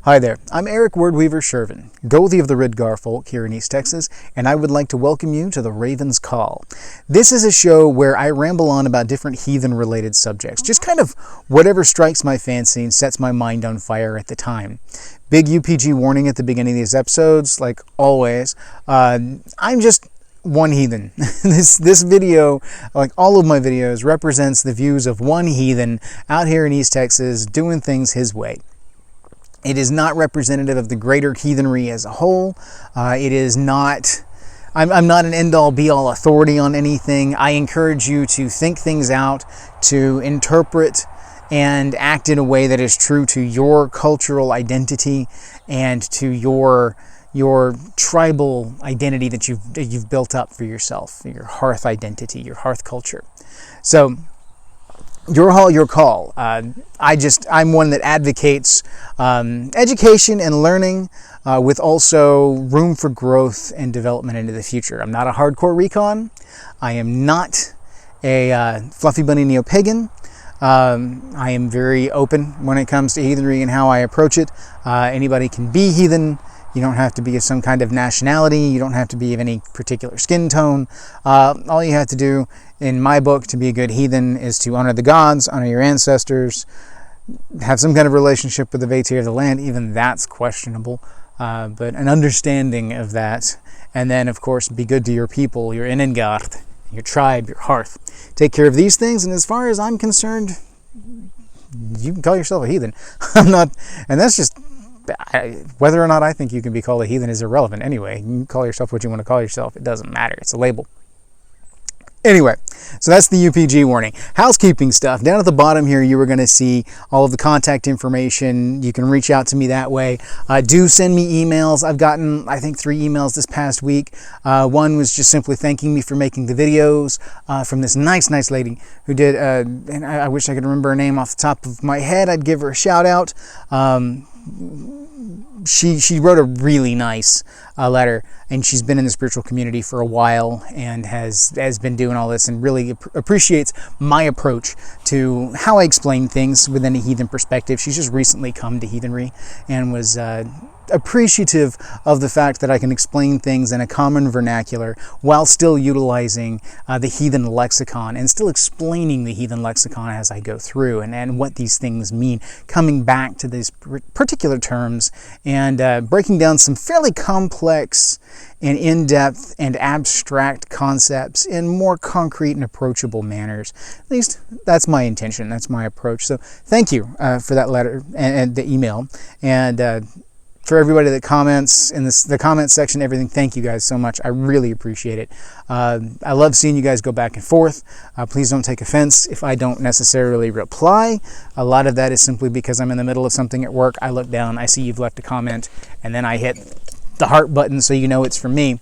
Hi there, I'm Eric Wordweaver Sjerven, Goldie of the Ridgar folk here in East Texas, and I would like to welcome you to the Raven's Call. This is a show where I ramble on about different heathen-related subjects, just kind of whatever strikes my fancy and sets my mind on fire at the time. Big UPG warning at the beginning of these episodes, like always. I'm just one heathen. This video, like all of my videos, represents the views of one heathen out here in East Texas doing things his way. It is not representative of the greater heathenry as a whole. It is not, I'm not an end-all be-all authority on anything. I encourage you to think things out, to interpret and act in a way that is true to your cultural identity and to your tribal identity that you've built up for yourself, your hearth identity, your hearth culture. So, your hall, your call. I'm one that advocates education and learning with also room for growth and development into the future. I'm not a hardcore recon. I am not a fluffy bunny neo-pagan. I am very open when it comes to heathenry and how I approach it. Anybody can be heathen. You don't have to be of some kind of nationality. You don't have to be of any particular skin tone. All you have to do, in my book, to be a good heathen is to honor the gods, honor your ancestors, have some kind of relationship with the Vaetier of the land. Even that's questionable, but an understanding of that. And then, of course, be good to your people, your Inengard, your tribe, your hearth. Take care of these things, and as far as I'm concerned, you can call yourself a heathen. I'm not, and that's just... whether or not I think you can be called a heathen is irrelevant anyway. You can call yourself what you want to call yourself. It doesn't matter. It's a label. Anyway, so that's the UPG warning. Housekeeping stuff. Down at the bottom here, you are going to see all of the contact information. You can reach out to me that way. Do send me emails. I've gotten, I think, 3 emails this past week. One was just simply thanking me for making the videos from this nice lady who did, and I wish I could remember her name off the top of my head. I'd give her a shout out. She wrote a really nice letter, and she's been in the spiritual community for a while and has been doing all this and really appreciates my approach to how I explain things within a heathen perspective. She's just recently come to heathenry and was appreciative of the fact that I can explain things in a common vernacular while still utilizing the heathen lexicon and still explaining the heathen lexicon as I go through and what these things mean, coming back to these particular terms and breaking down some fairly complex and in-depth and abstract concepts in more concrete and approachable manners. At least that's my intention, that's my approach. So thank you for that letter and the email, and for everybody that comments in the comments section, everything, thank you guys so much. I really appreciate it. I love seeing you guys go back and forth. Please don't take offense if I don't necessarily reply. A lot of that is simply because I'm in the middle of something at work. I look down, I see you've left a comment, and then I hit the heart button so you know it's from me.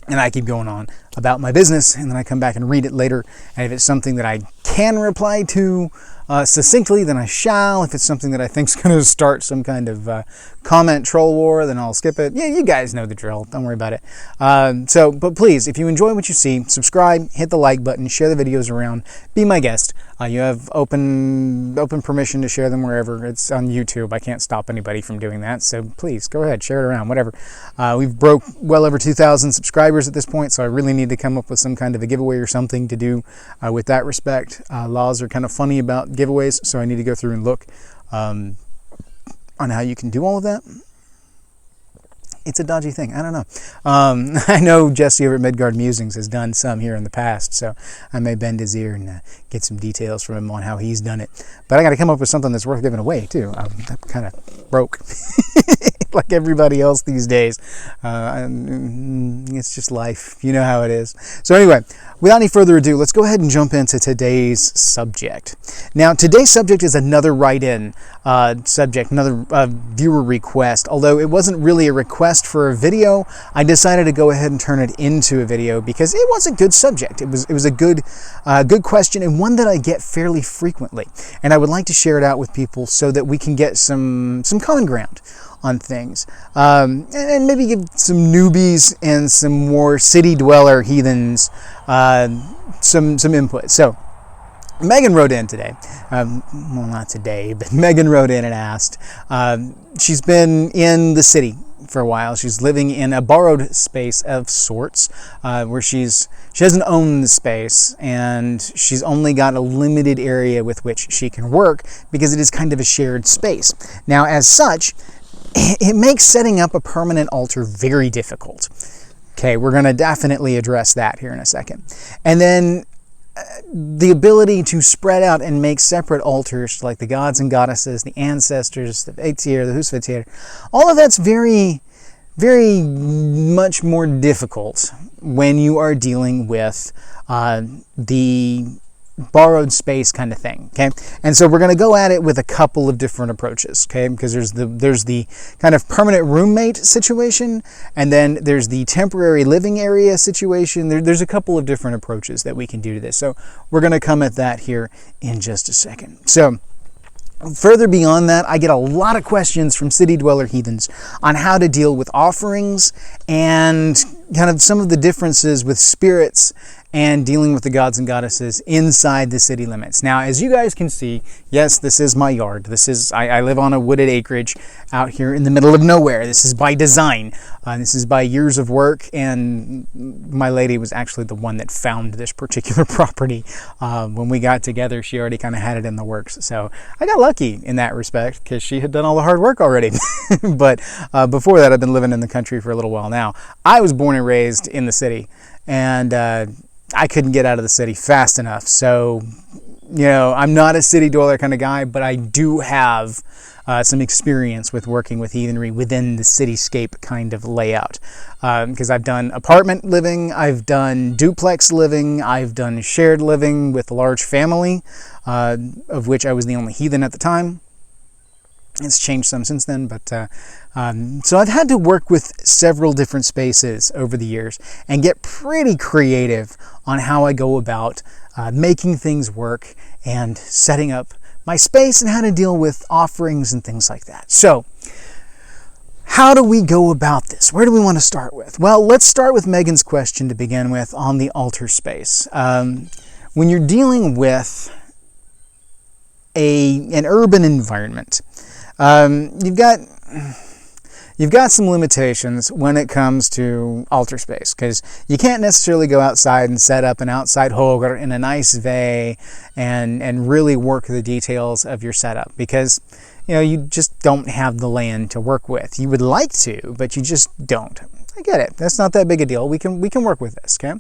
And I keep going on about my business, and then I come back and read it later. And if it's something that I can reply to succinctly, then I shall. If it's something that I think is going to start some kind of comment troll war, then I'll skip it. Yeah, you guys know the drill. Don't worry about it. But please, if you enjoy what you see, subscribe, hit the like button, share the videos around, be my guest. You have open permission to share them wherever. It's on YouTube. I can't stop anybody from doing that. So please, go ahead, share it around, whatever. We've broke well over 2,000 subscribers at this point, so I really need to come up with some kind of a giveaway or something to do with that respect. Laws are kind of funny about giveaways, so I need to go through and look on how you can do all of that. It's a dodgy thing. I don't know. I know Jesse over at Midgard Musings has done some here in the past, so I may bend his ear and get some details from him on how he's done it. But I got to come up with something that's worth giving away, too. I'm kind of broke, like everybody else these days. It's just life. You know how it is. So anyway, without any further ado, let's go ahead and jump into today's subject. Now, today's subject is another write-in subject, another viewer request. Although it wasn't really a request for a video, I decided to go ahead and turn it into a video because it was a good subject. It was a good question, and one that I get fairly frequently. And I would like to share it out with people so that we can get some common ground on things, and maybe give some newbies and some more city dweller heathens some input. So Megan wrote in today. Well, not today, but Megan wrote in and asked. She's been in the city for a while. She's living in a borrowed space of sorts, where she doesn't own the space, and she's only got a limited area with which she can work because it is kind of a shared space. Now, as such, it makes setting up a permanent altar very difficult. Okay, we're going to definitely address that here in a second. And then the ability to spread out and make separate altars, like the gods and goddesses, the ancestors, the Ætir, the Husvættir, all of that's very, very much more difficult when you are dealing with the borrowed space kind of thing, okay? And so we're going to go at it with a couple of different approaches, okay? Because there's the kind of permanent roommate situation, and then there's the temporary living area situation. There's a couple of different approaches that we can do to this. So we're going to come at that here in just a second. So further beyond that, I get a lot of questions from city dweller heathens on how to deal with offerings and kind of some of the differences with spirits and dealing with the gods and goddesses inside the city limits. Now, as you guys can see, yes, this is my yard. I live on a wooded acreage out here in the middle of nowhere. This is by design. This is by years of work, and my lady was actually the one that found this particular property. When we got together, she already kind of had it in the works. So I got lucky in that respect because she had done all the hard work already. But before that, I've been living in the country for a little while now. I was born and raised in the city, and I couldn't get out of the city fast enough. So, I'm not a city dweller kind of guy, but I do have some experience with working with heathenry within the cityscape kind of layout. Because I've done apartment living, I've done duplex living, I've done shared living with a large family, of which I was the only heathen at the time. It's changed some since then, but so I've had to work with several different spaces over the years and get pretty creative on how I go about making things work and setting up my space and how to deal with offerings and things like that. So, how do we go about this? Where do we want to start with? Well, let's start with Megan's question to begin with on the altar space. When you're dealing with an urban environment, you've got some limitations when it comes to altar space, because you can't necessarily go outside and set up an outside hogar in a nice vey and really work the details of your setup, because you just don't have the land to work with. You would like to, but you just don't. I get it. That's not that big a deal. We can work with this, okay?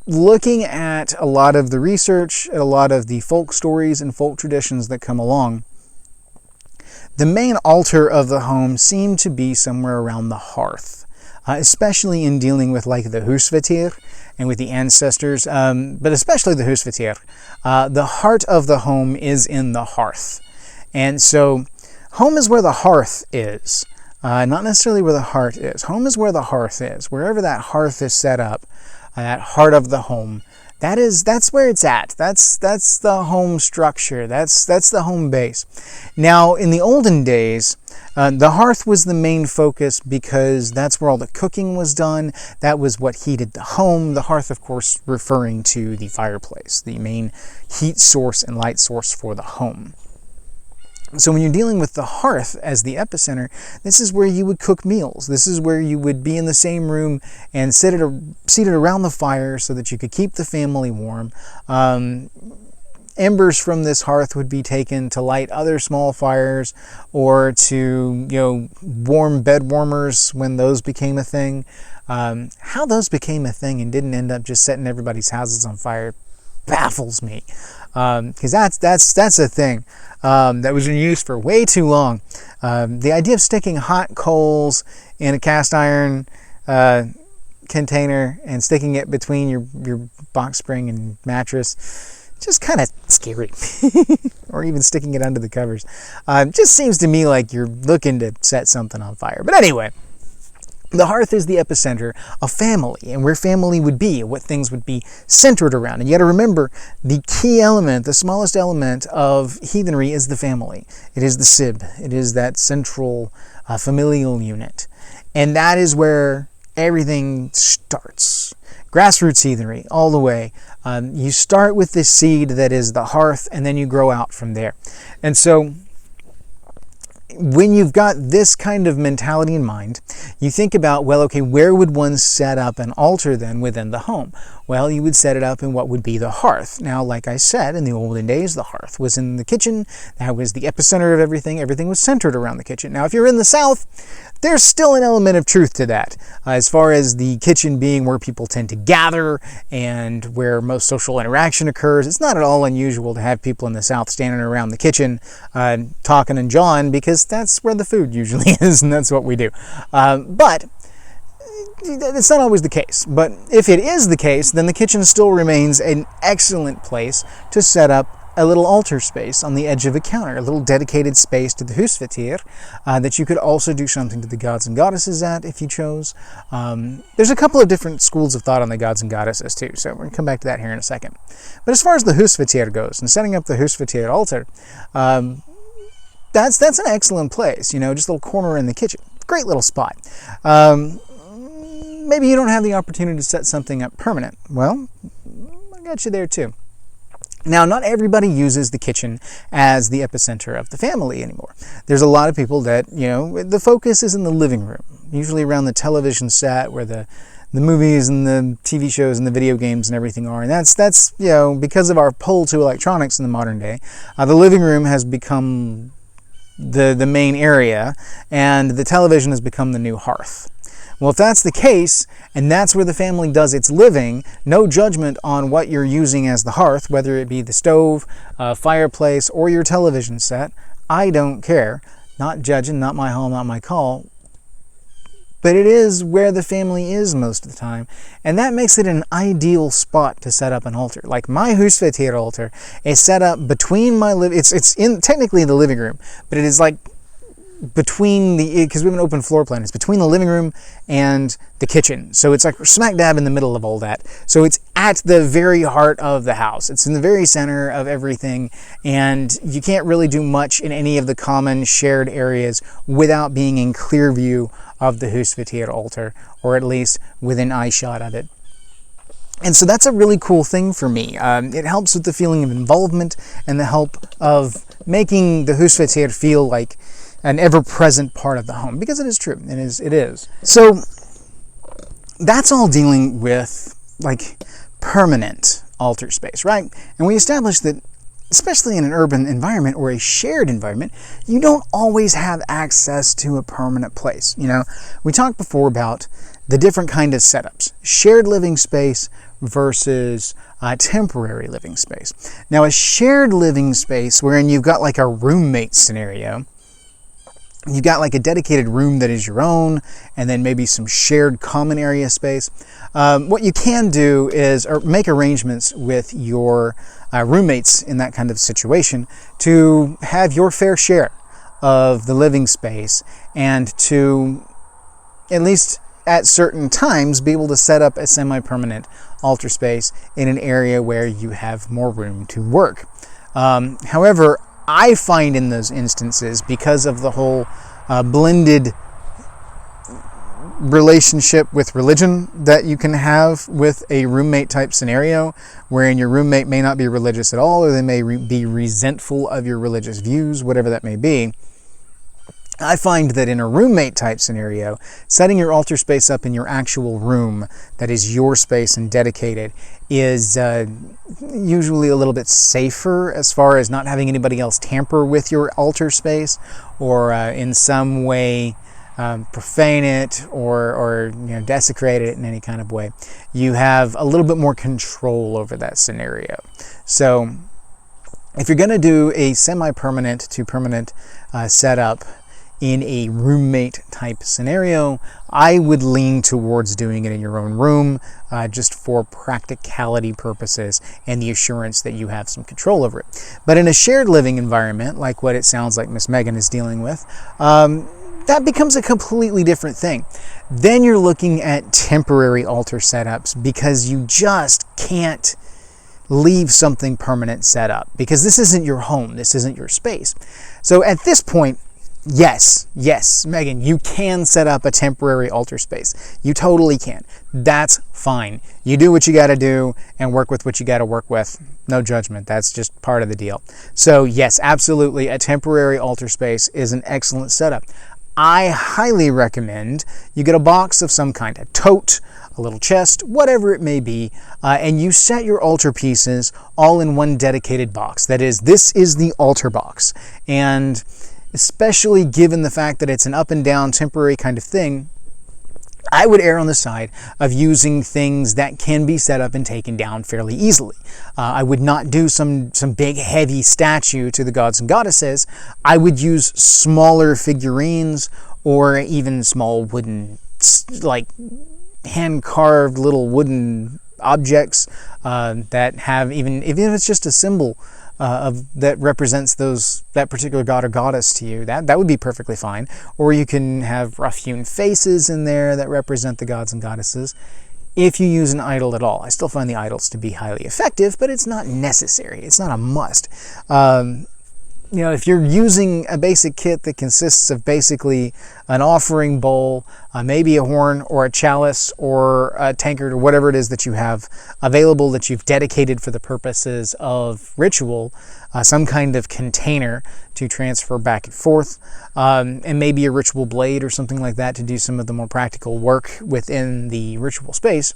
Looking at a lot of the research, at a lot of the folk stories and folk traditions that come along, the main altar of the home seemed to be somewhere around the hearth, especially in dealing with like the Husvættir and with the ancestors, but especially the Husvættir. The heart of the home is in the hearth. And so home is where the hearth is, not necessarily where the heart is. Home is where the hearth is. Wherever that hearth is set up, that heart of the home, that's where it's at. That's the home structure. That's the home base. Now, in the olden days, the hearth was the main focus because that's where all the cooking was done. That was what heated the home. The hearth, of course, referring to the fireplace, the main heat source and light source for the home. So when you're dealing with the hearth as the epicenter, this is where you would cook meals. This is where you would be in the same room and seated around the fire so that you could keep the family warm. Embers from this hearth would be taken to light other small fires or to, warm bed warmers when those became a thing. How those became a thing and didn't end up just setting everybody's houses on fire baffles me. Because that's a thing that was in use for way too long. The idea of sticking hot coals in a cast iron container and sticking it between your box spring and mattress, just kind of scary. Or even sticking it under the covers. Just seems to me like you're looking to set something on fire. But anyway, the hearth is the epicenter of family, and where family would be, what things would be centered around. And you got to remember, the key element, the smallest element of heathenry is the family. It is the sib. It is that central familial unit. And that is where everything starts. Grassroots heathenry, all the way. You start with this seed that is the hearth, and then you grow out from there. And so when you've got this kind of mentality in mind, you think about, well, okay, where would one set up an altar then within the home? Well, you would set it up in what would be the hearth. Now, like I said, in the olden days, the hearth was in the kitchen. That was the epicenter of everything. Everything was centered around the kitchen. Now, if you're in the South, there's still an element of truth to that, as far as the kitchen being where people tend to gather and where most social interaction occurs. It's not at all unusual to have people in the South standing around the kitchen talking and jawing, because that's where the food usually is, and that's what we do. But it's not always the case. But if it is the case, then the kitchen still remains an excellent place to set up a little altar space on the edge of a counter, a little dedicated space to the husvetir that you could also do something to the gods and goddesses at if you chose. There's a couple of different schools of thought on the gods and goddesses too, so we're going to come back to that here in a second. But as far as the husvetir goes, and setting up the husvetir altar, that's an excellent place, just a little corner in the kitchen. Great little spot. Maybe you don't have the opportunity to set something up permanent. Well, I got you there too. Now, not everybody uses the kitchen as the epicenter of the family anymore. There's a lot of people that, the focus is in the living room, usually around the television set where the movies and the TV shows and the video games and everything are. And that's because of our pull to electronics in the modern day, the living room has become the main area, and the television has become the new hearth. Well, if that's the case, and that's where the family does its living, no judgment on what you're using as the hearth, whether it be the stove, fireplace, or your television set. I don't care. Not judging, not my home, not my call. But it is where the family is most of the time, and that makes it an ideal spot to set up an altar. Like my husvetir altar is set up between my it's in technically the living room, but it is like between because we have an open floor plan, it's between the living room and the kitchen. So it's like smack dab in the middle of all that. So it's at the very heart of the house. It's in the very center of everything, and you can't really do much in any of the common shared areas without being in clear view of the husvetir altar, or at least within eyeshot of it. And so that's a really cool thing for me. It helps with the feeling of involvement and the help of making the husvetir feel like an ever-present part of the home, because it is true. It is. So that's all dealing with permanent altar space, right? And we established that, especially in an urban environment or a shared environment, you don't always have access to a permanent place. We talked before about the different kind of setups: shared living space versus temporary living space. Now, a shared living space wherein you've got like a roommate scenario, you've got like a dedicated room that is your own, and then maybe some shared common area space. What you can do is make arrangements with your roommates in that kind of situation to have your fair share of the living space, and to, at least at certain times, be able to set up a semi-permanent altar space in an area where you have more room to work. However, I find in those instances, because of the whole blended relationship with religion that you can have with a roommate type scenario, wherein your roommate may not be religious at all, or they may be resentful of your religious views, whatever that may be, I find that in a roommate type scenario, setting your altar space up in your actual room that is your space and dedicated is usually a little bit safer, as far as not having anybody else tamper with your altar space, or in some way profane it, or desecrate it in any kind of way. You have a little bit more control over that scenario. So if you're going to do a semi-permanent to permanent setup in a roommate type scenario, I would lean towards doing it in your own room, just for practicality purposes and the assurance that you have some control over it. But in a shared living environment, like what it sounds like Miss Megan is dealing with, that becomes a completely different thing. Then you're looking at temporary altar setups, because you just can't leave something permanent set up, because this isn't your home, this isn't your space. So at this point, Yes, Megan, you can set up a temporary altar space. You totally can. That's fine. You do what you got to do and work with what you got to work with. No judgment. That's just part of the deal. So yes, absolutely, a temporary altar space is an excellent setup. I highly recommend you get a box of some kind, a tote, a little chest, whatever it may be, and you set your altar pieces all in one dedicated box. That is, this is the altar box. And especially given the fact that it's an up and down temporary kind of thing, I would err on the side of using things that can be set up and taken down fairly easily. I would not do some big heavy statue to the gods and goddesses. I would use smaller figurines or even small wooden, like hand-carved little wooden objects that have, even if it's just a symbol that represents that particular god or goddess to you, that would be perfectly fine. Or you can have rough-hewn faces in there that represent the gods and goddesses, if you use an idol at all. I still find the idols to be highly effective, but it's not necessary. It's not a must. If you're using a basic kit that consists of basically an offering bowl, maybe a horn or a chalice or a tankard or whatever it is that you have available that you've dedicated for the purposes of ritual, some kind of container to transfer back and forth, and maybe a ritual blade or something like that to do some of the more practical work within the ritual space.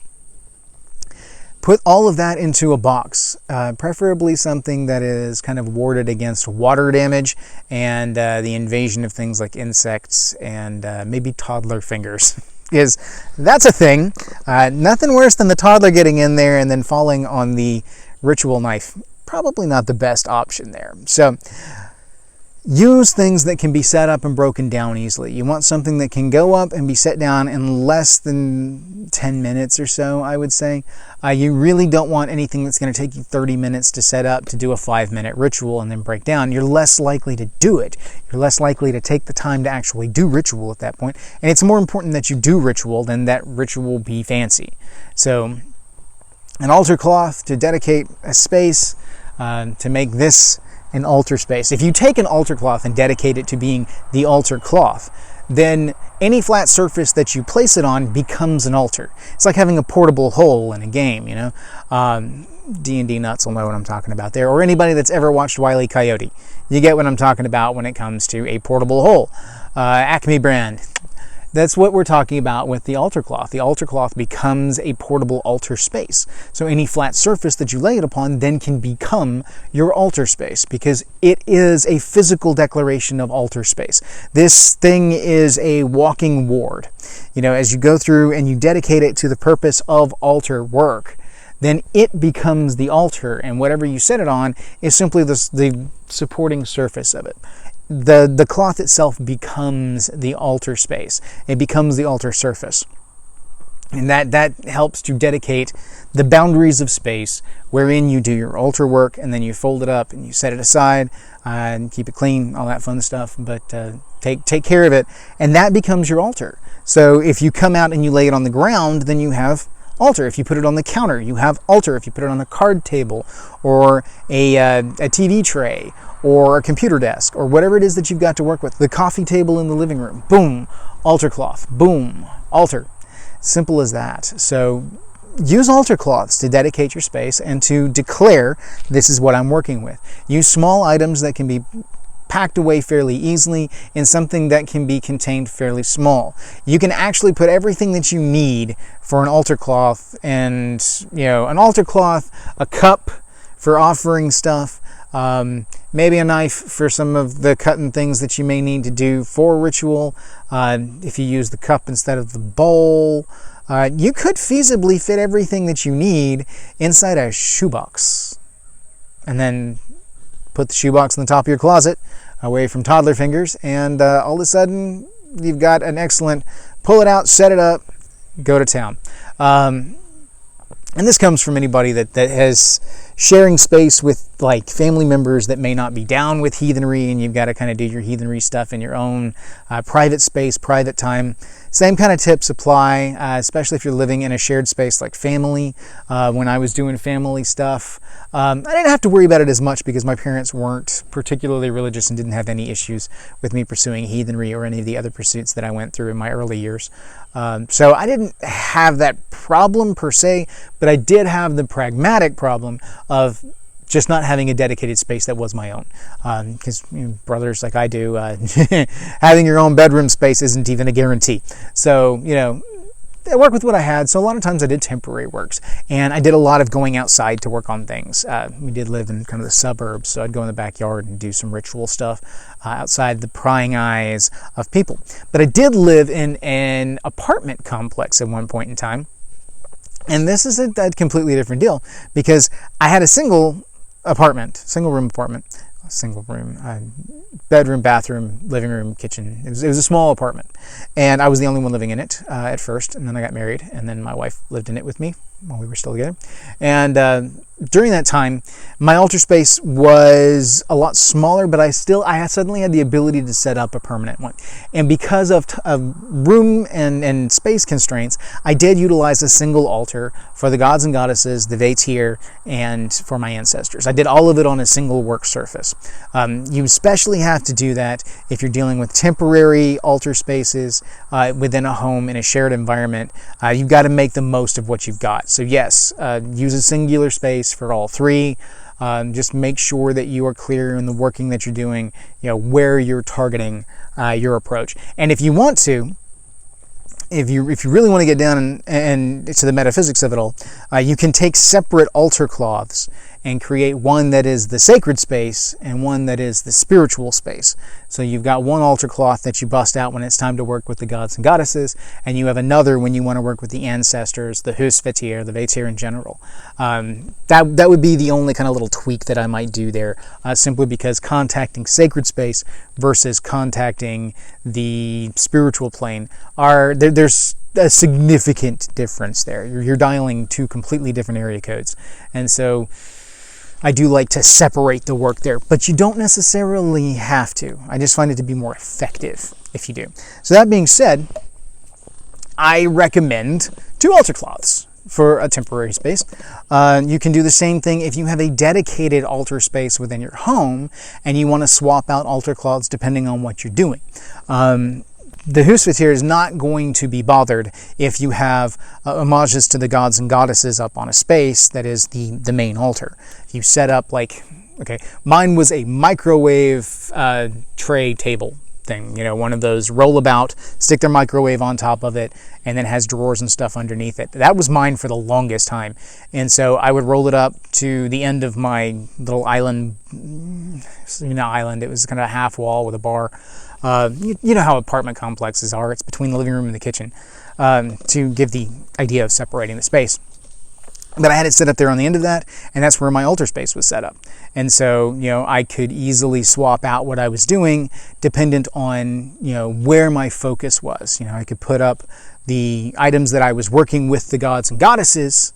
Put all of that into a box, preferably something that is kind of warded against water damage and the invasion of things like insects and maybe toddler fingers. Because that's a thing. Nothing worse than the toddler getting in there and then falling on the ritual knife. Probably not the best option there. So use things that can be set up and broken down easily. You want something that can go up and be set down in less than 10 minutes or so, I would say. You really don't want anything that's going to take you 30 minutes to set up to do a 5-minute ritual and then break down. You're less likely to do it. You're less likely to take the time to actually do ritual at that point. And it's more important that you do ritual than that ritual be fancy. So an altar cloth to dedicate a space, to make this an altar space. If you take an altar cloth and dedicate it to being the altar cloth, then any flat surface that you place it on becomes an altar. It's like having a portable hole in a game, D&D nuts will know what I'm talking about there, or anybody that's ever watched Wile E. Coyote. You get what I'm talking about when it comes to a portable hole. Acme brand. That's what we're talking about with the altar cloth. The altar cloth becomes a portable altar space. So any flat surface that you lay it upon then can become your altar space, because it is a physical declaration of altar space. This thing is a walking ward. As you go through and you dedicate it to the purpose of altar work, then it becomes the altar, and whatever you set it on is simply the supporting surface of it. The cloth itself becomes the altar space. It becomes the altar surface. And that helps to dedicate the boundaries of space wherein you do your altar work, and then you fold it up and you set it aside and keep it clean, all that fun stuff. But take care of it, and that becomes your altar. So if you come out and you lay it on the ground, then you have altar. If you put it on the counter, you have altar. If you put it on a card table or a TV tray or a computer desk or whatever it is that you've got to work with, the coffee table in the living room, boom, altar cloth, boom, altar. Simple as that. So use altar cloths to dedicate your space and to declare, this is what I'm working with. Use small items that can be packed away fairly easily in something that can be contained fairly small. You can actually put everything that you need for an altar cloth, and an altar cloth, a cup for offering stuff, maybe a knife for some of the cutting things that you may need to do for ritual. If you use the cup instead of the bowl, you could feasibly fit everything that you need inside a shoebox, and then put the shoebox in the top of your closet away from toddler fingers, and all of a sudden you've got an excellent pull it out, set it up, go to town. And this comes from anybody that has sharing space with like family members that may not be down with heathenry, and you've got to kind of do your heathenry stuff in your own private space, private time. Same kind of tips apply, especially if you're living in a shared space like family. When I was doing family stuff, I didn't have to worry about it as much because my parents weren't particularly religious and didn't have any issues with me pursuing heathenry or any of the other pursuits that I went through in my early years. So I didn't have that problem per se, but I did have the pragmatic problem of just not having a dedicated space that was my own. Because brothers like I do, having your own bedroom space isn't even a guarantee. So, I worked with what I had. So a lot of times I did temporary works, and I did a lot of going outside to work on things. We did live in kind of the suburbs, so I'd go in the backyard and do some ritual stuff outside the prying eyes of people. But I did live in an apartment complex at one point in time, and this is a completely different deal because I had a single room apartment, bedroom, bathroom, living room, kitchen. It was a small apartment, and I was the only one living in it at first, and then I got married, and then my wife lived in it with me while we were still together. And during that time, my altar space was a lot smaller, but I suddenly had the ability to set up a permanent one. And because of room and space constraints, I did utilize a single altar for the gods and goddesses, the Vetir, and for my ancestors. I did all of it on a single work surface. You especially have to do that if you're dealing with temporary altar spaces within a home in a shared environment. You've got to make the most of what you've got. So yes, use a singular space for all three. Just make sure that you are clear in the working that you're doing, where you're targeting your approach. And if you want to, if you really want to get down and to the metaphysics of it all, you can take separate altar cloths and create one that is the sacred space and one that is the spiritual space. So you've got one altar cloth that you bust out when it's time to work with the gods and goddesses, and you have another when you want to work with the ancestors, the Husvetir, the Vetir in general. That would be the only kind of little tweak that I might do there, simply because contacting sacred space versus contacting the spiritual plane there's a significant difference there. You're dialing two completely different area codes, and so I do like to separate the work there, but you don't necessarily have to. I just find it to be more effective if you do. So that being said, I recommend 2 altar cloths for a temporary space. You can do the same thing if you have a dedicated altar space within your home and you want to swap out altar cloths depending on what you're doing. The Husvetir is not going to be bothered if you have homages to the gods and goddesses up on a space that is the main altar. If you set up mine was a microwave tray table thing, one of those roll about, stick their microwave on top of it, and then has drawers and stuff underneath it. That was mine for the longest time. And so I would roll it up to the end of my little island, it was kind of a half wall with a bar. You know how apartment complexes are. It's between the living room and the kitchen, to give the idea of separating the space. But I had it set up there on the end of that, and that's where my altar space was set up. And so, I could easily swap out what I was doing dependent on, where my focus was. I could put up the items that I was working with the gods and goddesses.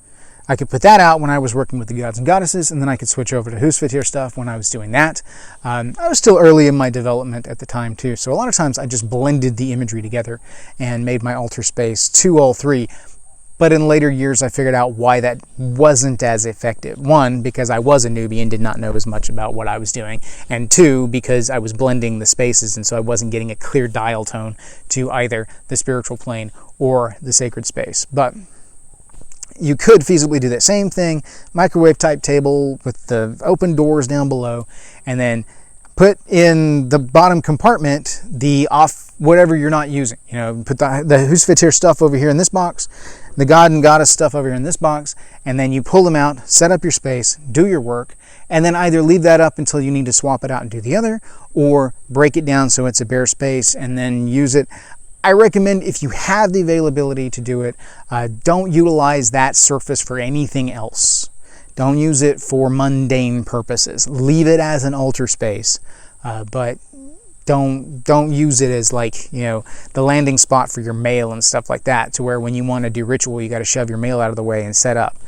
I could put that out when I was working with the gods and goddesses, and then I could switch over to Husvetir stuff when I was doing that. I was still early in my development at the time too, so a lot of times I just blended the imagery together and made my altar space to all 3. But in later years, I figured out why that wasn't as effective. 1, because I was a newbie and did not know as much about what I was doing. And 2, because I was blending the spaces, and so I wasn't getting a clear dial tone to either the spiritual plane or the sacred space. But you could feasibly do that same thing, microwave type table with the open doors down below, and then put in the bottom compartment the off whatever you're not using. Put the Husvetir stuff over here in this box, the god and goddess stuff over here in this box, and then you pull them out, set up your space, do your work, and then either leave that up until you need to swap it out and do the other, or break it down so it's a bare space and then use it. I recommend, if you have the availability to do it, don't utilize that surface for anything else. Don't use it for mundane purposes. Leave it as an altar space, but don't use it as the landing spot for your mail and stuff like that, to where when you want to do ritual, you got to shove your mail out of the way and set up.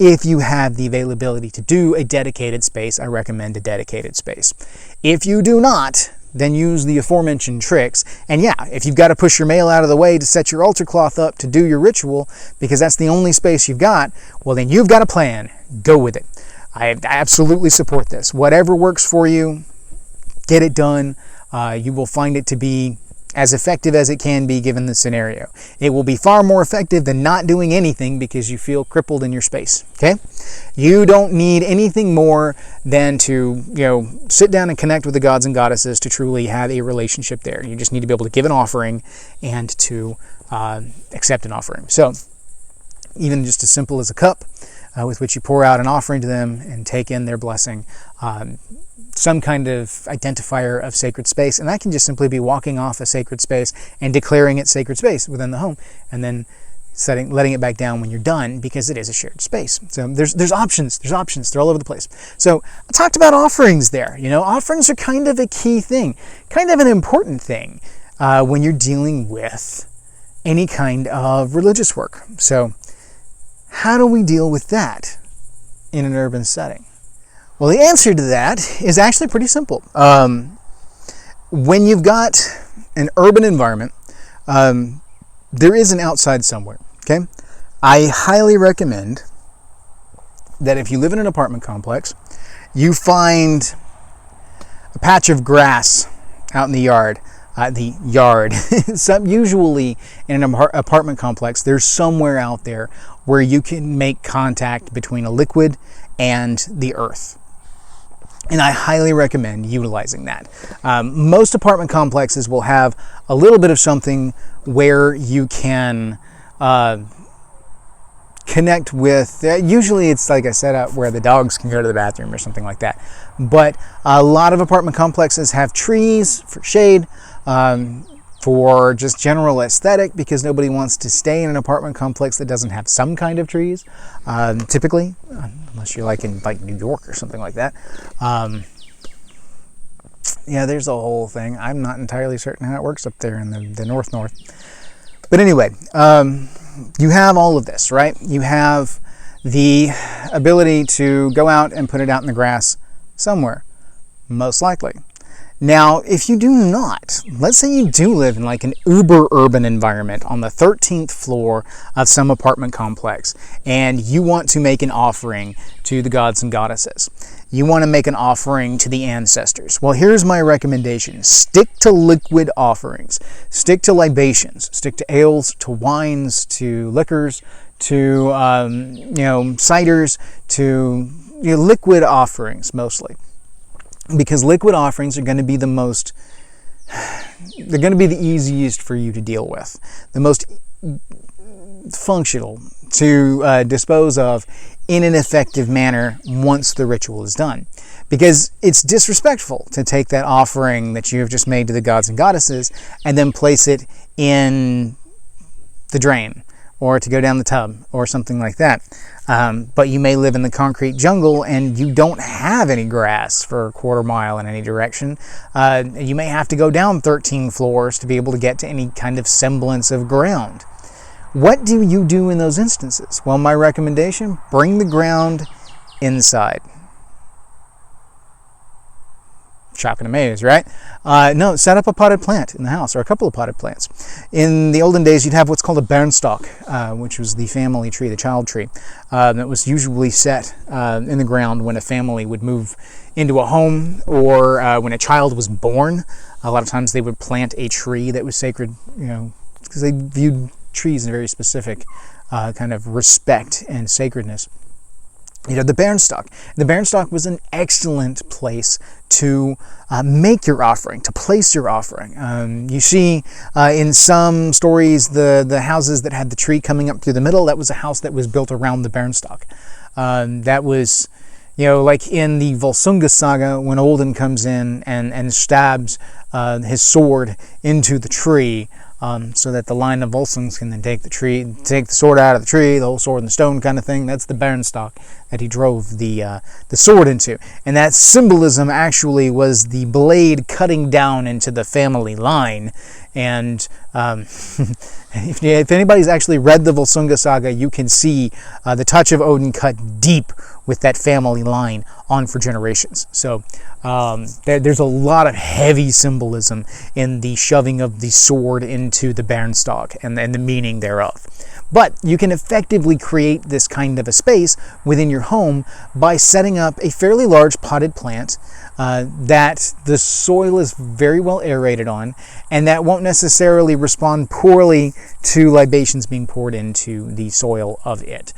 If you have the availability to do a dedicated space, I recommend a dedicated space. If you do not, then use the aforementioned tricks. And yeah, if you've got to push your mail out of the way to set your altar cloth up to do your ritual, because that's the only space you've got, well then you've got a plan. Go with it. I absolutely support this. Whatever works for you, get it done. You will find it to be as effective as it can be given the scenario. It will be far more effective than not doing anything because you feel crippled in your space. Okay? You don't need anything more than to, sit down and connect with the gods and goddesses to truly have a relationship there. You just need to be able to give an offering and to accept an offering. So, even just as simple as a cup with which you pour out an offering to them and take in their blessing. Some kind of identifier of sacred space, and that can just simply be walking off a sacred space and declaring it sacred space within the home, and then letting it back down when you're done, because it is a shared space. So there's options. They're all over the place. So I talked about offerings there. Offerings are kind of a key thing, kind of an important thing when you're dealing with any kind of religious work. So how do we deal with that in an urban setting? Well, the answer to that is actually pretty simple. When you've got an urban environment, there is an outside somewhere, okay? I highly recommend that if you live in an apartment complex, you find a patch of grass out in the yard. Usually in an apartment complex, there's somewhere out there where you can make contact between a liquid and the earth. And I highly recommend utilizing that. Most apartment complexes will have a little bit of something where you can connect with, usually it's like I set up where the dogs can go to the bathroom or something like that. But a lot of apartment complexes have trees for shade, for just general aesthetic, because nobody wants to stay in an apartment complex that doesn't have some kind of trees, typically, unless you're like in New York or something like that. Yeah, there's a whole thing. I'm not entirely certain how it works up there in the north. But anyway, you have all of this, right? You have the ability to go out and put it out in the grass somewhere, most likely. Now, if you do not, let's say you do live in like an uber urban environment on the 13th floor of some apartment complex, and you want to make an offering to the gods and goddesses. You want to make an offering to the ancestors. Well, here's my recommendation. Stick to liquid offerings. Stick to libations. Stick to ales, to wines, to liquors, to, ciders, to liquid offerings mostly. Because liquid offerings are going to be they're going to be the easiest for you to deal with, the most functional to dispose of in an effective manner once the ritual is done. Because it's disrespectful to take that offering that you have just made to the gods and goddesses and then place it in the drain, or to go down the tub, or something like that. But you may live in the concrete jungle and you don't have any grass for a quarter mile in any direction. You may have to go down 13 floors to be able to get to any kind of semblance of ground. What do you do in those instances? Well, my recommendation, bring the ground inside. Shocking amaze, right? No, set up a potted plant in the house, or a couple of potted plants. In the olden days, you'd have what's called a bernstock, which was the family tree, the child tree, that was usually set in the ground when a family would move into a home, or when a child was born. A lot of times they would plant a tree that was sacred, because they viewed trees in a very specific kind of respect and sacredness. The bernstock. The bernstock was an excellent place to make your offering, to place your offering. You see in some stories the houses that had the tree coming up through the middle, that was a house that was built around the bernstock. That was, like in the Volsunga saga, when Odin comes in and stabs his sword into the tree, so that the line of Volsungs can then take the sword out of the tree, the whole sword and the stone kind of thing. That's the bernstock. that he drove the sword into. And that symbolism actually was the blade cutting down into the family line. And if anybody's actually read the Volsunga Saga, you can see the touch of Odin cut deep with that family line on for generations. So there's a lot of heavy symbolism in the shoving of the sword into the Bernstock and the meaning thereof. But you can effectively create this kind of a space within your home by setting up a fairly large potted plant that the soil is very well aerated on, and that won't necessarily respond poorly to libations being poured into the soil of it.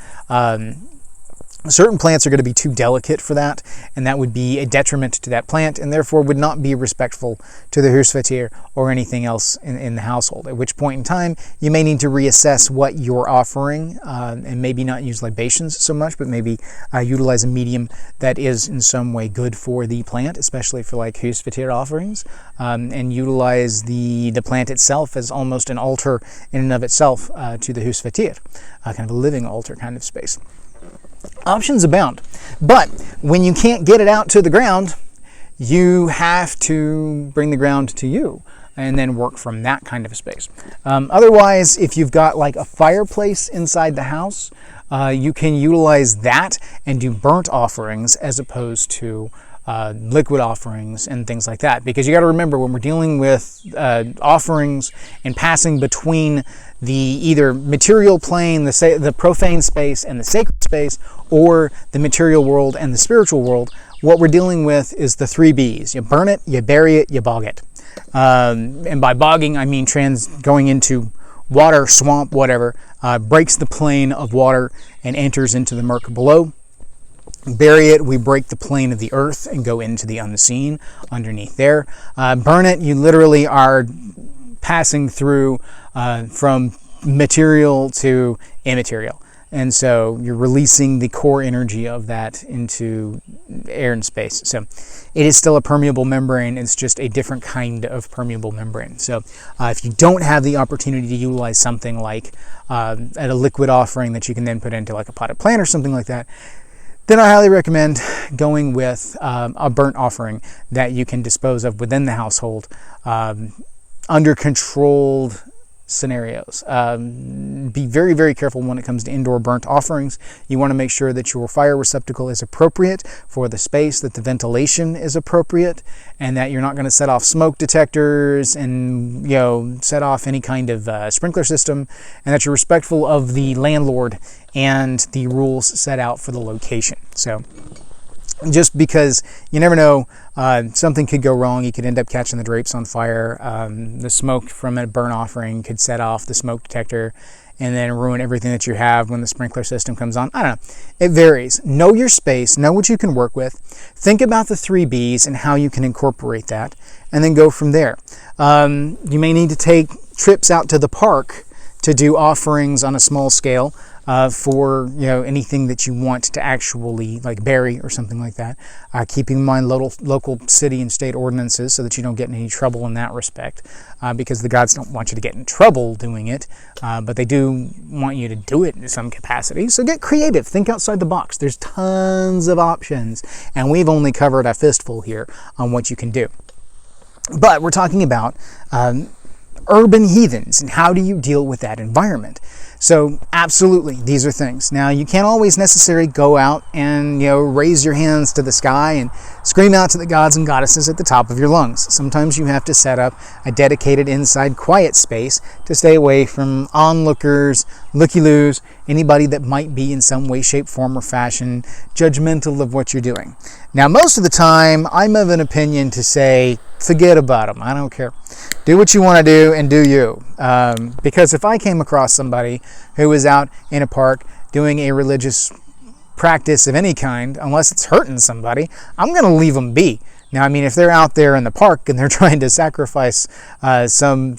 Certain plants are going to be too delicate for that, and that would be a detriment to that plant, and therefore would not be respectful to the husfatir or anything else in the household, at which point in time you may need to reassess what you're offering, and maybe not use libations so much, but maybe utilize a medium that is in some way good for the plant, especially for like husfatir offerings, and utilize the plant itself as almost an altar in and of itself to the husfatir, kind of a living altar kind of space. Options abound, but when you can't get it out to the ground, you have to bring the ground to you and then work from that kind of a space. Otherwise, if you've got like a fireplace inside the house, you can utilize that and do burnt offerings as opposed to liquid offerings and things like that. Because you got to remember, when we're dealing with offerings and passing between the either material plane, the profane space and the sacred space, or the material world and the spiritual world, what we're dealing with is the 3 B's. You burn it, you bury it, you bog it. And by bogging, I mean going into water, swamp, whatever, breaks the plane of water and enters into the murk below. Bury it, we break the plane of the earth and go into the unseen underneath there. Burn it, you literally are passing through from material to immaterial. And so you're releasing the core energy of that into air and space. So it is still a permeable membrane. It's just a different kind of permeable membrane. So if you don't have the opportunity to utilize something like a liquid offering that you can then put into like a potted plant or something like that, then I highly recommend going with a burnt offering that you can dispose of within the household under controlled scenarios. Be very, very careful when it comes to indoor burnt offerings. You want to make sure that your fire receptacle is appropriate for the space, that the ventilation is appropriate, and that you're not going to set off smoke detectors and set off any kind of sprinkler system, and that you're respectful of the landlord and the rules set out for the location. So just because you never know, something could go wrong. You could end up catching the drapes on fire. The smoke from a burn offering could set off the smoke detector and then ruin everything that you have when the sprinkler system comes on. I don't know. It varies. Know your space. Know what you can work with. Think about the 3 B's and how you can incorporate that, and then go from there. You may need to take trips out to the park to do offerings on a small scale. For anything that you want to actually like bury or something like that, keeping in mind local city and state ordinances so that you don't get in any trouble in that respect, because the gods don't want you to get in trouble doing it, but they do want you to do it in some capacity. So get creative, think outside the box. There's tons of options, and we've only covered a fistful here on what you can do. But we're talking about urban heathens and how do you deal with that environment. So absolutely, these are things. Now, you can't always necessarily go out and raise your hands to the sky and scream out to the gods and goddesses at the top of your lungs. Sometimes you have to set up a dedicated inside quiet space to stay away from onlookers, looky-loos, anybody that might be in some way, shape, form, or fashion judgmental of what you're doing. Now, most of the time, I'm of an opinion to say, forget about them. I don't care. Do what you want to do and do you. Because if I came across somebody who was out in a park doing a religious practice of any kind, unless it's hurting somebody, I'm going to leave them be. Now, I mean, if they're out there in the park and they're trying to sacrifice some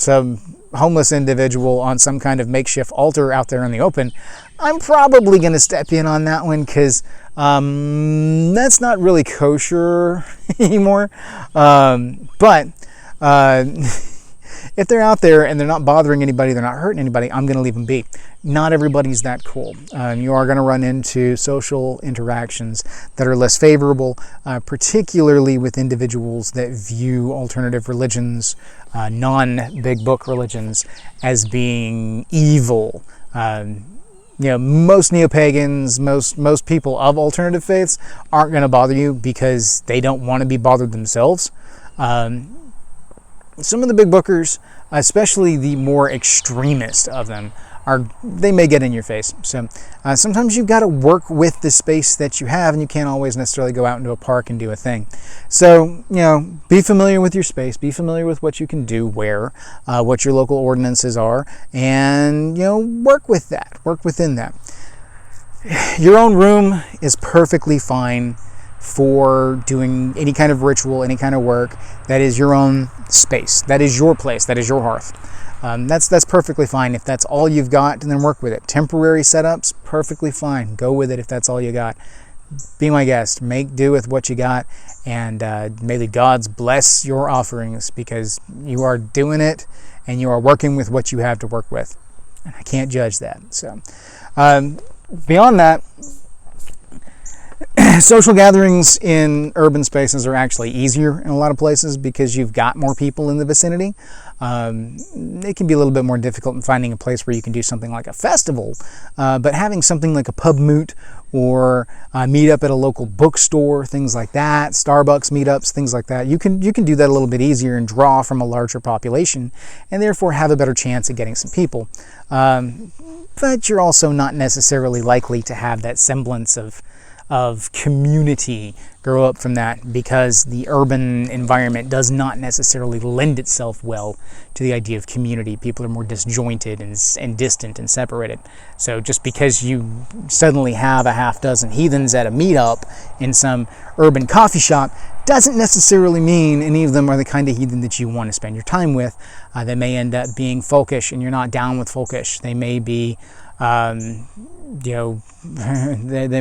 homeless individual on some kind of makeshift altar out there in the open, I'm probably going to step in on that one because that's not really kosher anymore. But if they're out there and they're not bothering anybody, they're not hurting anybody, I'm going to leave them be. Not everybody's that cool. You are going to run into social interactions that are less favorable, particularly with individuals that view alternative religions, non-big book religions, as being evil. Most neo-pagans, most people of alternative faiths aren't going to bother you because they don't want to be bothered themselves. Some of the big bookers, especially the more extremist of them, they may get in your face. So sometimes you've got to work with the space that you have, and you can't always necessarily go out into a park and do a thing. So, be familiar with your space, be familiar with what you can do where, what your local ordinances are, and, work with that, work within that. Your own room is perfectly fine for doing any kind of ritual, any kind of work. That is your own space. That is your place. That is your hearth. That's perfectly fine. If that's all you've got, then work with it. Temporary setups, perfectly fine. Go with it if that's all you got. Be my guest. Make do with what you got, and may the gods bless your offerings, because you are doing it and you are working with what you have to work with. And I can't judge that. So, beyond that, social gatherings in urban spaces are actually easier in a lot of places because you've got more people in the vicinity. It can be a little bit more difficult in finding a place where you can do something like a festival, but having something like a pub moot or meet up at a local bookstore, things like that, Starbucks meetups, things like that, you can do that a little bit easier and draw from a larger population, and therefore have a better chance at getting some people. But you're also not necessarily likely to have that semblance of community grow up from that, because the urban environment does not necessarily lend itself well to the idea of community. People are more disjointed and distant and separated. So just because you suddenly have a half dozen heathens at a meetup in some urban coffee shop doesn't necessarily mean any of them are the kind of heathen that you want to spend your time with. They may end up being folkish and you're not down with folkish. They may be they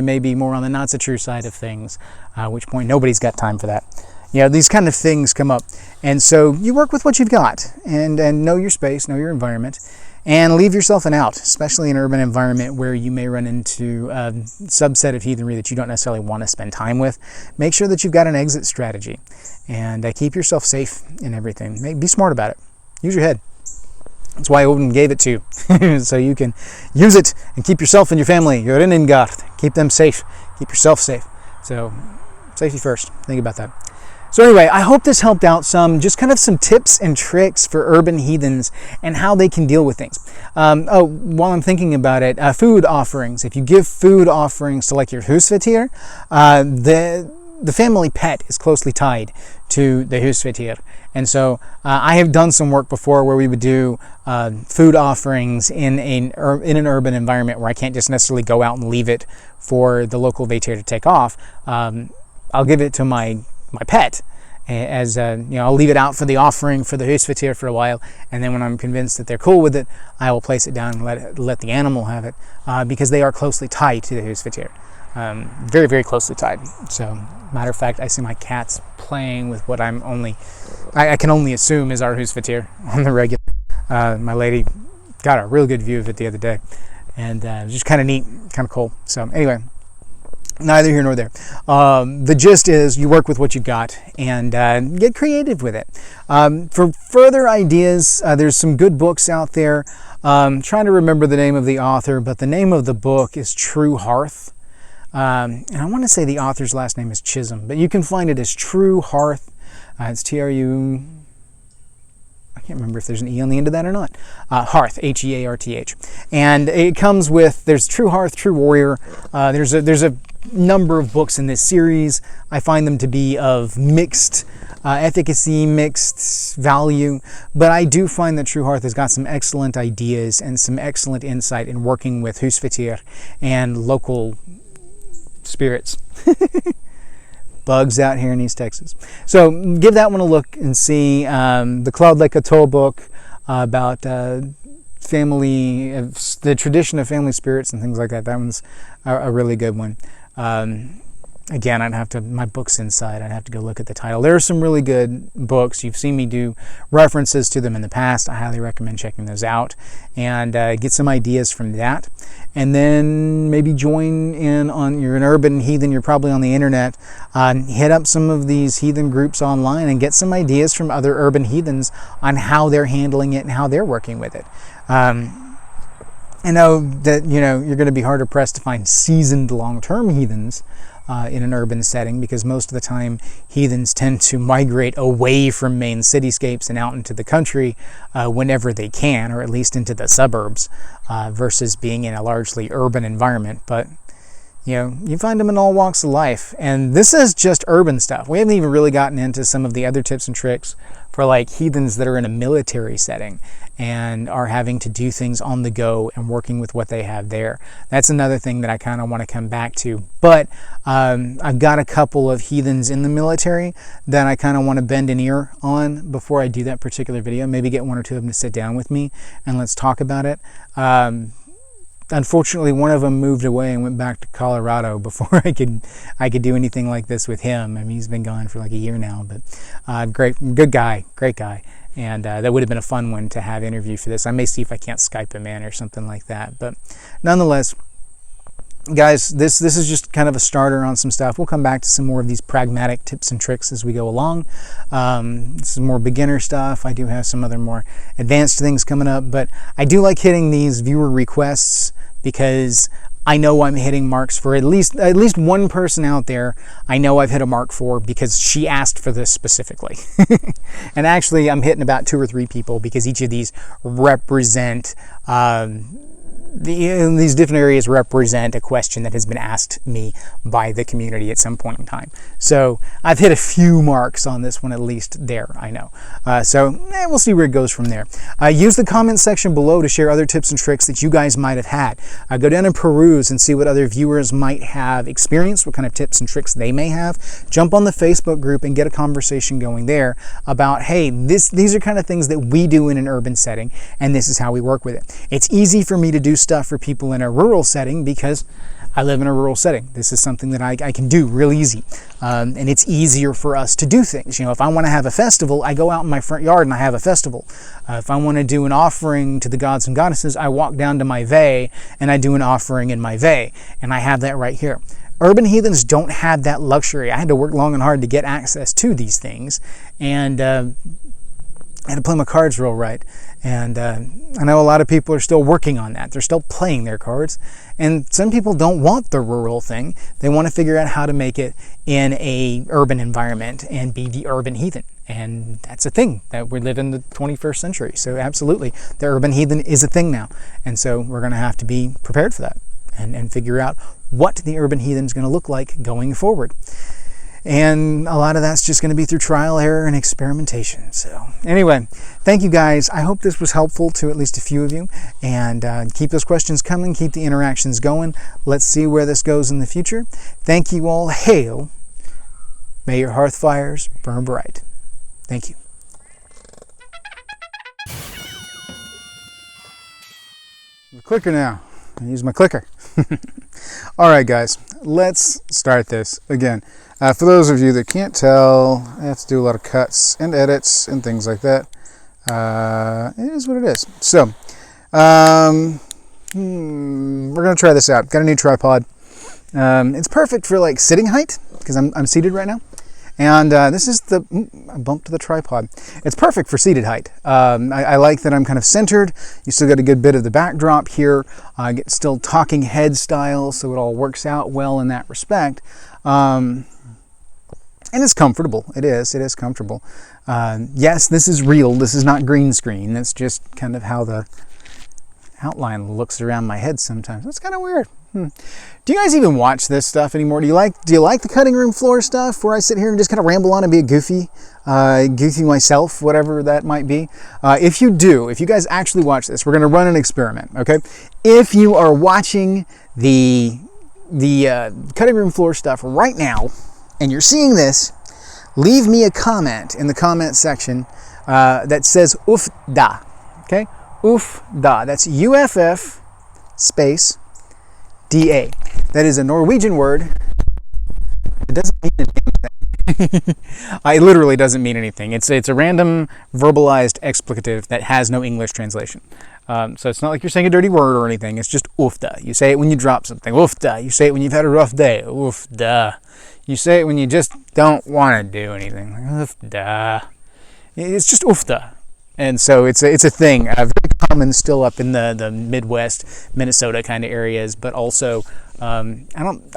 may be more on the not so true side of things, at which point nobody's got time for that. These kind of things come up, and so you work with what you've got, and know your space, know your environment, and leave yourself an out, especially in an urban environment where you may run into a subset of heathenry that you don't necessarily want to spend time with. Make sure that you've got an exit strategy, and keep yourself safe in everything. Be smart about it. Use your head. That's why Odin gave it to you, so you can use it and keep yourself and your family, your Innengard, keep them safe, keep yourself safe. So, safety first. Think about that. So anyway, I hope this helped out some tips and tricks for urban heathens and how they can deal with things. While I'm thinking about it, food offerings. If you give food offerings to like your husvetir, the family pet is closely tied to the husvetir. And so I have done some work before where we would do food offerings in an urban environment where I can't just necessarily go out and leave it for the local vetir to take off. I'll give it to my pet, as I'll leave it out for the offering for the husvetir for a while, and then when I'm convinced that they're cool with it, I will place it down and let the animal have it, because they are closely tied to the husvetir. Very, very closely tied. So, matter of fact, I see my cats playing with what I can only assume is our husvetir on the regular. My lady got a real good view of it the other day, and it was just kind of neat, kind of cool. So anyway, neither here nor there. The gist is you work with what you got and get creative with it. For further ideas, there's some good books out there. Trying to remember the name of the author, but the name of the book is True Hearth. And I want to say the author's last name is Chisholm, but you can find it as True Hearth. It's T-R-U... I can't remember if there's an E on the end of that or not. Hearth, H-E-A-R-T-H. And it comes with, there's True Hearth, True Warrior. There's a number of books in this series. I find them to be of mixed efficacy, mixed value, but I do find that True Hearth has got some excellent ideas and some excellent insight in working with husvetir and local spirits. Bugs out here in East Texas. So give that one a look and see. The Cloud Lake Atoll book about family, the tradition of family spirits and things like that. That one's a really good one. Again, my book's inside. I'd have to go look at the title. There are some really good books. You've seen me do references to them in the past. I highly recommend checking those out and get some ideas from that. And then maybe join in on, you're an urban heathen, you're probably on the internet. Hit up some of these heathen groups online and get some ideas from other urban heathens on how they're handling it and how they're working with it. I know that, you're going to be harder pressed to find seasoned long-term heathens in an urban setting, because most of the time heathens tend to migrate away from main cityscapes and out into the country whenever they can, or at least into the suburbs, versus being in a largely urban environment. But you find them in all walks of life. And this is just urban stuff. We haven't even really gotten into some of the other tips and tricks for like heathens that are in a military setting and are having to do things on the go and working with what they have there. That's another thing that I kind of want to come back to. But I've got a couple of heathens in the military that I kind of want to bend an ear on before I do that particular video. Maybe get one or two of them to sit down with me and let's talk about it. Unfortunately, one of them moved away and went back to Colorado before I could do anything like this with him. I mean, he's been gone for like a year now, but great guy. And that would have been a fun one to have interview for this. I may see if I can't Skype him in or something like that. But nonetheless, guys, this is just kind of a starter on some stuff. We'll come back to some more of these pragmatic tips and tricks as we go along. This is more beginner stuff. I do have some other more advanced things coming up, but I do like hitting these viewer requests because I know I'm hitting marks for at least one person out there. I know I've hit a mark for because she asked for this specifically. And actually, I'm hitting about 2 or 3 people because each of these represent these different areas represent a question that has been asked me by the community at some point in time. So I've hit a few marks on this one, at least there, I know. We'll see where it goes from there. Use the comment section below to share other tips and tricks that you guys might have had. Go down and peruse and see what other viewers might have experienced, what kind of tips and tricks they may have. Jump on the Facebook group and get a conversation going there about, hey, these are kind of things that we do in an urban setting, and this is how we work with it. It's easy for me to do stuff for people in a rural setting because I live in a rural setting. This is something that I can do real easy. And it's easier for us to do things. If I want to have a festival, I go out in my front yard and I have a festival. If I want to do an offering to the gods and goddesses, I walk down to my vey and I do an offering in my vey. And I have that right here. Urban heathens don't have that luxury. I had to work long and hard to get access to these things. And I had to play my cards real right. And I know a lot of people are still working on that. They're still playing their cards. And some people don't want the rural thing. They want to figure out how to make it in a urban environment and be the urban heathen. And that's a thing that we live in the 21st century. So absolutely, the urban heathen is a thing now. And so we're going to have to be prepared for that and figure out what the urban heathen is going to look like going forward. And a lot of that's just going to be through trial, error, and experimentation. So anyway, thank you guys. I hope this was helpful to at least a few of you. And keep those questions coming. Keep the interactions going. Let's see where this goes in the future. Thank you all. Hail. May your hearth fires burn bright. Thank you. The clicker now. I use my clicker. All right, guys. Let's start this again. For those of you that can't tell, I have to do a lot of cuts and edits and things like that. It is what it is. So, we're going to try this out. Got a new tripod. It's perfect for like sitting height because I'm seated right now. And this is I bumped the tripod. It's perfect for seated height. I like that I'm kind of centered. You still got a good bit of the backdrop here. Get still talking head style, so it all works out well in that respect. And it's comfortable. It is comfortable. Yes, this is real. This is not green screen. That's just kind of how the outline looks around my head sometimes. That's kind of weird. Do you guys even watch this stuff anymore? Do you like the cutting room floor stuff where I sit here and just kind of ramble on and be a goofy myself, whatever that might be? If you do, if you guys actually watch this, we're going to run an experiment, okay? If you are watching the cutting room floor stuff right now and you're seeing this, leave me a comment in the comment section that says "Uff da," okay? Uff da. That's UFF space DA. That is a Norwegian word It doesn't mean a damn thing. It literally doesn't mean anything. It's a random verbalized explicative that has no English translation. So it's not like you're saying a dirty word or anything. It's just oofda. You say it when you drop something. Oofda. You say it when you've had a rough day. Oofda. You say it when you just don't want to do anything. Oofda. It's just oofda. And so it's a thing. Very common still up in the Midwest, Minnesota kind of areas, but also I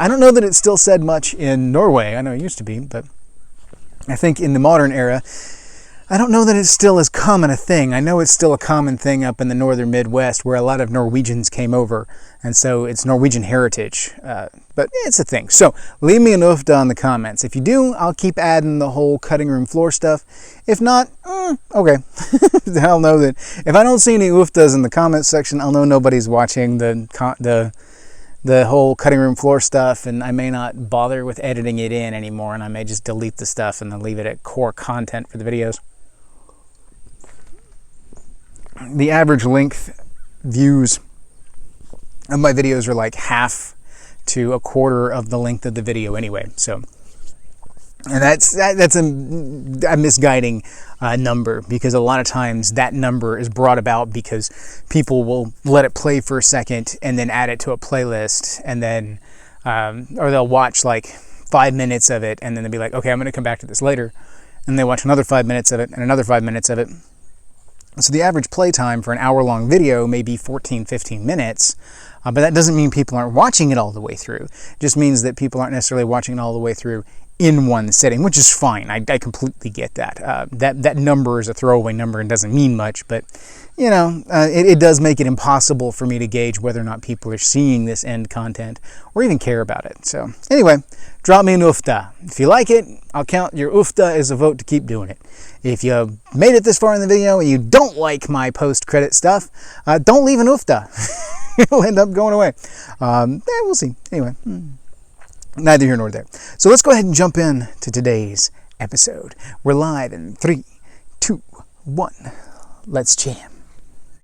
don't know that it's still said much in Norway. I know it used to be, but I think in the modern era, I don't know that it's still as common a thing. I know it's still a common thing up in the northern Midwest where a lot of Norwegians came over, and so it's Norwegian heritage. But it's a thing. So leave me an oofda in the comments. If you do, I'll keep adding the whole cutting room floor stuff. If not, okay. I'll know that if I don't see any oofdas in the comments section, I'll know nobody's watching the whole cutting room floor stuff, and I may not bother with editing it in anymore, and I may just delete the stuff and then leave it at core content for the videos. The average length views of my videos are like half to a quarter of the length of the video anyway. So, and that's a misguiding number, because a lot of times that number is brought about because people will let it play for a second and then add it to a playlist, and then or they'll watch like 5 minutes of it and then they'll be like, okay, I'm going to come back to this later, and they watch another 5 minutes of it and another 5 minutes of it. So the average play time for an hour-long video may be 14-15 minutes, but that doesn't mean people aren't watching it all the way through. It just means that people aren't necessarily watching it all the way through in one sitting, which is fine. I completely get that. That number is a throwaway number and doesn't mean much, but you know, it does make it impossible for me to gauge whether or not people are seeing this end content or even care about it. So anyway, drop me an oofda. If you like it, I'll count your oofda as a vote to keep doing it. If you made it this far in the video and you don't like my post-credit stuff, don't leave an oofda. It'll end up going away. We'll see. Anyway, neither here nor there. So let's go ahead and jump in to today's episode. We're live in 3, 2, 1. Let's jam.